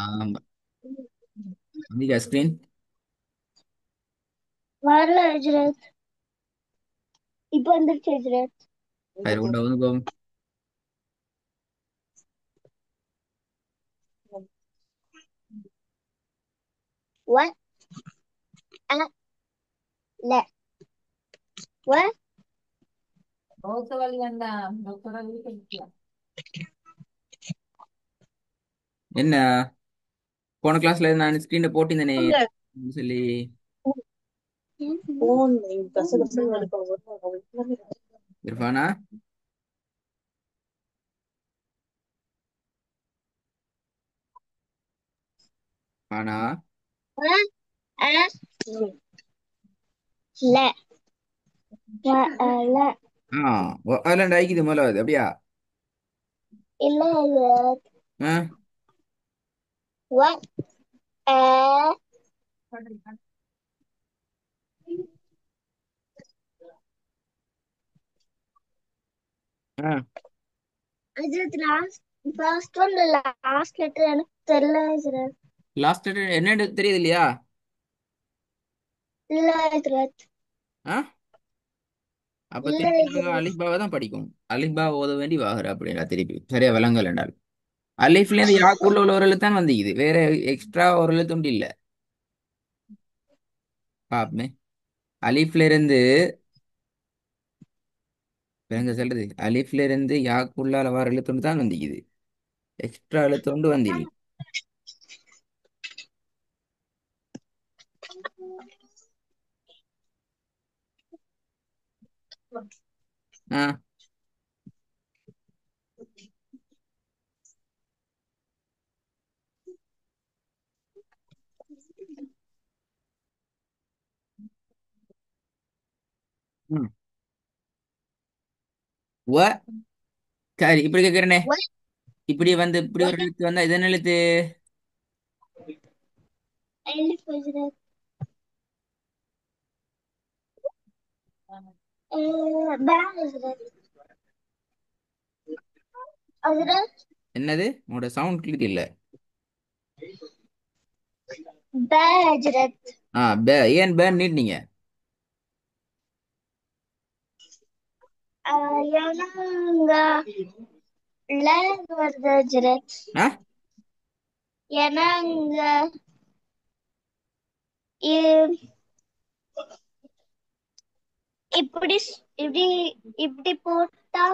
ஆமா. வந்தீங்க ஸ்கிரீன். வரல ஹஜ்ரத். இப்ப வந்துருச்சு ஹஜ்ரத். அது கொண்டு வந்து போகும். What? لا. What? என்ன போன கிளாஸ்ல நான் ஸ்கிரீன்ல போட்டிருந்தேனே சொல்லி. இர்ஃபானா, ஆனா لا. لا. ஆ அதில் ஐக்குது முதலாவது அப்படியா? இல்ல ஹஜ்ரத். ஆ What? ஆ Hazrat last first one last letter எனக்கு தெரியல ஹஜ்ரத். லாஸ்ட் என்னன்னு தெரியுது இல்லையா? இல்ல ஹஜ்ரத். ஆ அப்ப இல்ல திருப்பி நாங்க ஹஜ்ரத். அலிஃபாவை தான் படிக்கும். அலிஃபா ஓத வேண்டி வாகுற அப்படின்னா திருப்பி சரியா விளங்கல் என்றால் அலிஃப்ல இருந்து யாக்குள்ள உள்ள ஒரு எழுத்து தான் வந்திக்குது, வேற எக்ஸ்ட்ரா ஒரு எழுத்து உண்டு இல்ல. பாப்பமே. அலிஃப்ல இருந்து எங்க சொல்றது, அலிஃப்ல இருந்து யாக்குள்ளால வர எழுத்து தான் வந்திக்குது, எக்ஸ்ட்ரா எழுத்து உண்டு வந்தில்லை. ஆ ம். வ சரி இப்படி கேட்கிறேனே. What? இப்படி வந்து இப்படி ஒரு What? எழுத்து வந்தா இது என்ன எழுத்து? ألف هجرت. باء هجرت. هجرت. என்னது உங்களோட சவுண்ட் கிளிக் இல்ல. باء هجرت. பே ஏன் பேன் நீட்டினீங்க? ينونغ. لا ورد هجرت. ஆ ينونغ. இ- இப்படி இப்படி இப்படி போட்டா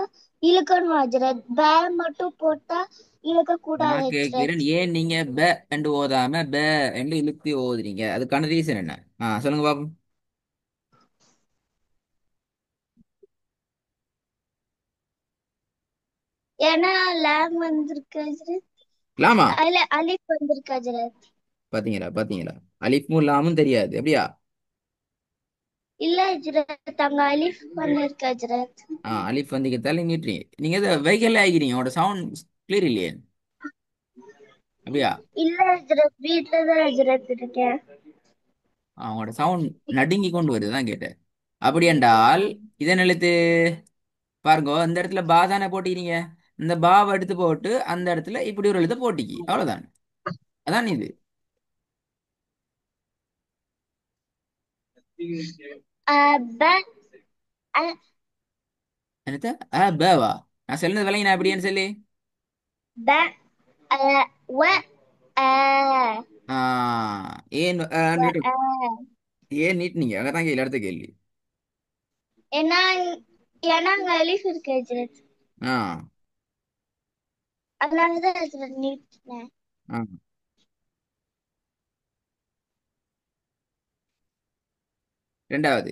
இழுக்கணும் ஹஜ்ரத். பே மட்டும் போட்டா இழுக்க கூடாது நான் கேட்கிறேன் ஹஜ்ரத். ஏன் நீங்க பே என்று ஓதாம பே என்று இழுத்து ஓதுறீங்க, அதுக்கான ரீசன் என்ன? சொல்லுங்க பாப்போம். ஏன்னா லாம் வந்திருக்கு ஹஜ்ரத். லாமா? அதுல அலிஃப் வந்திருக்கு ஹஜ்ரத். பாத்தீங்களா பாத்தீங்களா, அலிஃபும் லாமும் தெரியாது அப்படியா? இல்ல ஹஜ்ரத், அங்க அலிஃப் வந்திருக்கு ஹஜ்ரத். அலிஃப் வந்திக்கத்தால நீட்டுறீங்க, நீங்க இதை வெஹிக்கல்ல ஆகிறீங்க, உங்களோட சவுண்ட் கிளியர் இல்லையே அப்படியா? இல்ல ஹஜ்ரத், வீட்டுலதான் ஹஜ்ரத் இருக்கேன். உங்களோட சவுண்ட் நடுங்கி கொண்டு வருதுதான் கேட்டேன். அப்படி என்றால் இதன் எழுத்து பாருங்க, இந்த இடத்துல பா தானே போட்டிக்கிறீங்க, இந்த பாவை எடுத்து போட்டு அந்த இடத்துல இப்படி ஒரு எழுத்து போட்டிக்கு அவ்வளவுதான். அதான் இது. ப அ என்னத்த பேவா? நான் சொல்லுறது விலைங்க நான் எப்படின்னு சொல்லி. ப அ வ ஆ ஆ ஏன் வ ஆ. ஏன் நீட்டினீங்க அங்கதான் கேள்வி, அடுத்த கேள்வி. ஏன்னா ஏன்னா அங்க அலிஃப் இருக்கு ஹஜ்ரத். ஆ அதனாலதான் ஹஜ்ரத் நீட்டினேன். ஆ ரெண்டாவது.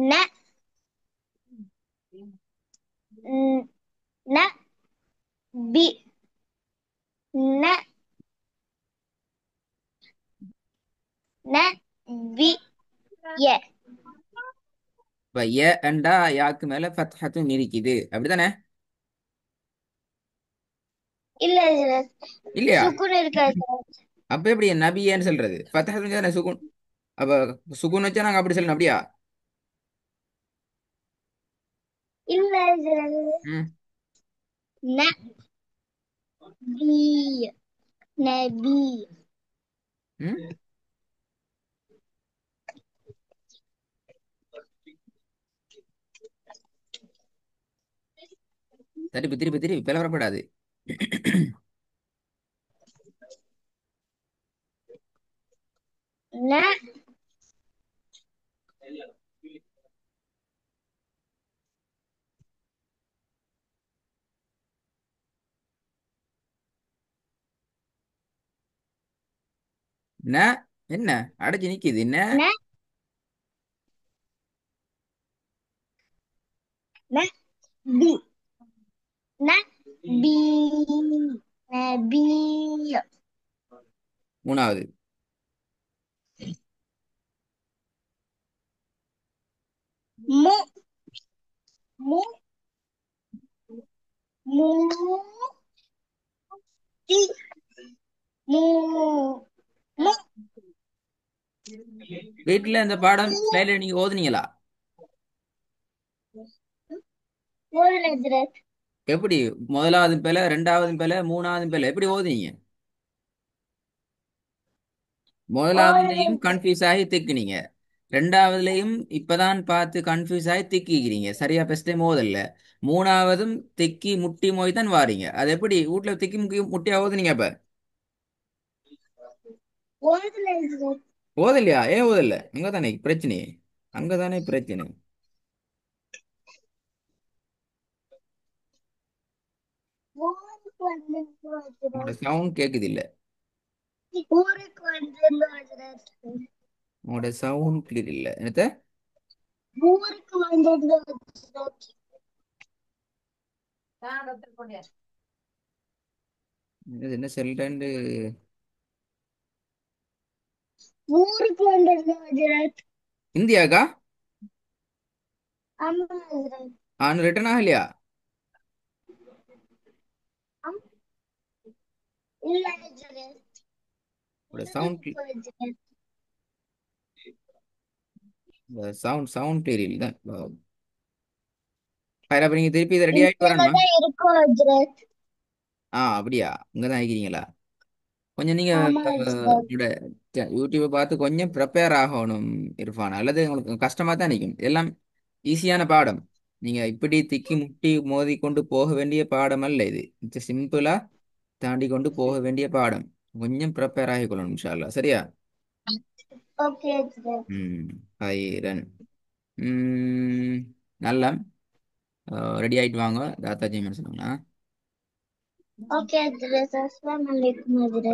ந ம், ந பி ந ந பி ய. இப்ப ஏ அண்டா யாக்கு மேல ஃபத்ஹத்தும் இருக்குது அப்படிதானே? இல்ல ஹஜ்ரத், இல்லையா? சுக்குன் இருக்கு ஹஜ்ரத். அப்ப எப்படி நபியேன்னு சொல்றது? ஃபத்ஹத்தும் தானே சுகுன். அப்ப சுகுன் வச்சா நாங்க அப்படி சொல்லணும் அப்படியா? இல்ல ஹஜ்ரத். ம். ந بي. نبي. ம் திருப்பி திருப்பி திருப்பி பிளவரப்படாது. ن. ந என்ன அடைச்சு நிக்குது என்ன? ن. نبي. نبي. نبي. மூணாவது. م. م. مو. تي. مو. مو. வீட்டுல இந்த பாடம் ஸ்லைட்ல நீங்க ஓதுனீங்களா? ولا درت. எப்படி? முதலாவது பிழை, ரெண்டாவது பிழை, மூணாவது பிழை எப்படி ஓதுனீங்க? ولا முதலாவதுலயும் درت. கன்ஃபியூஸ் ஆகி திக்குனீங்க. ரெண்டாவதுலயும் இப்பதான் பார்த்து கன்ஃபியூஸ் ஆகி திக்கிக்கிறீங்க. சரியா பெஸ்ட் டைம் ஓதல்ல. மூணாவதும் திக்கி முட்டி மோய் தான் வாரீங்க. அது எப்படி வீட்ல திக்கி முக்கி முட்டியா ஓதுனீங்க அப்ப? ولا درت. ஓதலையா? ஏன் ஓதல? அங்கதானே பிரச்சனை. அங்கதானே பிரச்சனை. உங்களோட சவுண்ட் கேக்குது இல்ல. ஊருக்கு வந்திருந்தோம். உங்களோட சவுண்ட் கிளியர் இல்ல. என்னத்த? ஊருக்கு வந்திருந்தோம். இது என்ன செல்லுண்டு? ஊருக்கு வந்திருந்தோம் ஹஜரத். இந்தியாக்கா? ஆமா ஹஜரத். ரிட்டர்ன் ஆகலையா? ஆம். இல்ல ஹஜரத். உங்களோட சவுண்ட் ஊருக்கு ஹஜரத். சவுண்ட் சவுண்ட் கிளியர் இல்ல. அப்ப நீங்க திருப்பி இதை ரெடி ஆயிட்டு வரணுமா? இந்தியாலதான் இருக்கோம் ஹஜரத். அப்படியா? இங்கதான் ஆகிக்கிறீங்களா? கொஞ்சம் நீங்க ஆமா ஹஜரத். உங்களோட யூடியூப்பை பார்த்து கொஞ்சம் ப்ரிப்பேர் ஆகணும் இர்ஃபான். அல்லது உங்களுக்கு கஷ்டமா தான் நிற்கும். எல்லாம் ஈஸியான பாடம். நீங்க இப்படி திக்கி முட்டி மோதி கொண்டு போக வேண்டிய பாடம் அல்ல இது. சிம்பிளா தாண்டி கொண்டு போக வேண்டிய பாடம். கொஞ்சம் ப்ரிப்பேர் ஆகிக்கொள்ளணும் இன்ஷா அல்லாஹ். சரியா? ஓகே ஹஜரத். ம் ஹைரன். ம் நல்லா ரெடி ஆயிட்டு வாங்க. தாத்தா ஜெயமன் சொன்னாங்களா? ஓகே ஹஜரத். அஸ்ஸலாமு அலைக்கும் ஹஜரத்.